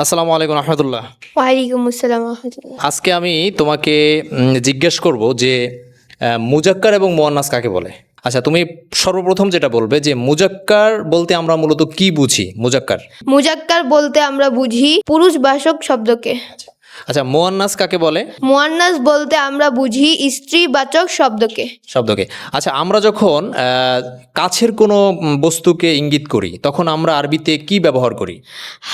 আসসালামু আলাইকুম রহমতুল্লাহ। ওয়ালাইকুম আসসালাম রহমতুল্লাহ। আজকে আমি তোমাকে জিজ্ঞেস করব যে মুজাক্কার এবং মুয়ান্নাস কাকে বলে। আচ্ছা, তুমি সর্বপ্রথম যেটা বলবে যে মুজাক্কার বলতে আমরা মূলত কি বুঝি। মুজাক্কার মুজাক্কার বলতে আমরা বুঝি পুরুষ বাচক শব্দকে। আচ্ছা, মুয়ান্নাস কাকে বলে? মুয়ান্নাস বলতে আমরা বুঝি স্ত্রী বাচক শব্দকে। আচ্ছা, আমরা যখন কাছের কোনো বস্তুকে ইঙ্গিত করি তখন আমরা আরবিতে কি ব্যবহার করি?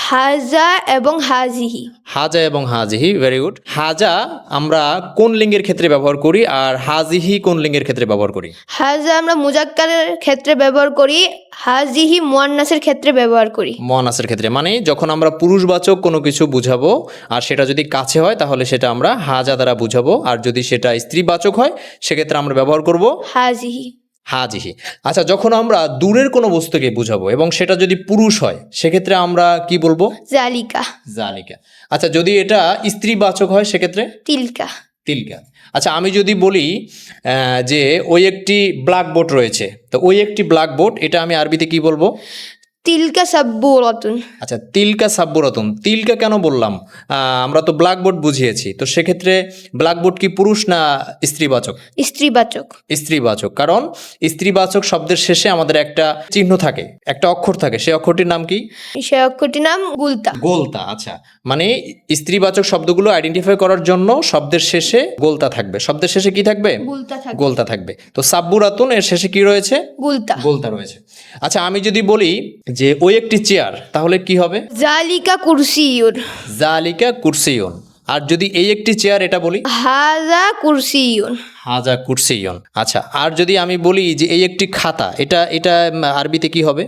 হাজা এবং হাজিহি। হাজা এবং হাজিহি, ভেরি গুড। হাজা আমরা কোন লিঙ্গের ক্ষেত্রে ব্যবহার করি আর হাজিহি কোন লিঙ্গের ক্ষেত্রে ব্যবহার করি? হাজা আমরা মুজাক্কারের ক্ষেত্রে ব্যবহার করি, হাজিহি মুয়ান্নাসের ক্ষেত্রে ব্যবহার করি। মুয়ান্নাসের ক্ষেত্রে মানে যখন আমরা পুরুষবাচক কোনো কিছু বুঝাবো আর সেটা যদি কাছে হয় তাহলে সেটা আমরা হাজা দ্বারা বুঝাবো, আর যদি সেটা স্ত্রীবাচক হয় সেক্ষেত্রে আমরা ব্যবহার করব হাজিহি। হাজিহি। আচ্ছা, যখন আমরা দূরের কোনো বস্তুকে বুঝাবো এবং সেটা যদি পুরুষ হয় সেক্ষেত্রে আমরা কি বলবো? জালিকা। জালিকা। আচ্ছা, যদি এটা স্ত্রীবাচক হয় সেক্ষেত্রে তিলকা। তিলকা। আচ্ছা, আমি যদি বলি যে ওই একটি ব্ল্যাকবোর্ড রয়েছে, তো ওই একটি ব্ল্যাকবোর্ড, এটা আমি আরবিতে কি বলবো? তিলকা সাব্বুরাতুন। আচ্ছা, তিলকা সাব্বুরাতুন। তিলকা কেন বললাম? আমরা তো ব্ল্যাকবোর্ড বুঝিয়েছি, তো সেক্ষেত্রে ব্ল্যাকবোর্ড কি পুরুষ না স্ত্রীবাচক? স্ত্রীবাচক। স্ত্রীবাচক, কারণ স্ত্রীবাচক শব্দের শেষে আমাদের একটা চিহ্ন থাকে, একটা অক্ষর থাকে, সেই অক্ষরটির নাম কি? সে অক্ষরটির নাম গুলতা। গোলতা। আচ্ছা, মানে স্ত্রীবাচক শব্দগুলো আইডেন্টিফাই করার জন্য শব্দের শেষে গোলতা থাকবে। শব্দের শেষে কি থাকবে? গুলতা থাকে। গোলতা থাকবে। তো সাব্বুরাতুন এর শেষে কি রয়েছে? গুলতা। গোলতা রয়েছে। আচ্ছা, আমি যদি বলি যে ওই একটি চেয়ার, তাহলে কি হবে? জালিকা কুরসিয়ুন। জালিকা কুরসিয়ুন। আর যদি এই একটি চেয়ার, এটা বলি হাজা কুরসিয়ুন। হাজা কুরসিয়ুন। আচ্ছা, আর যদি আমি বলি যে এই একটি খাতা, এটা এটা আরবিতে কি হবে?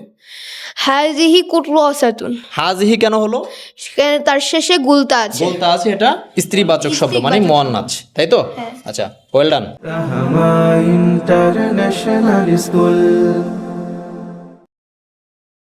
হাজিহি কুররাসাতুন। হাজিহি কেন হলো? সেখানে তার শেষে গুলতা আছে। বলতে আছে, এটা স্ত্রীবাচক শব্দ মানে মুয়ান্নাস, তাই তো? আচ্ছা, well done. Rahma international school.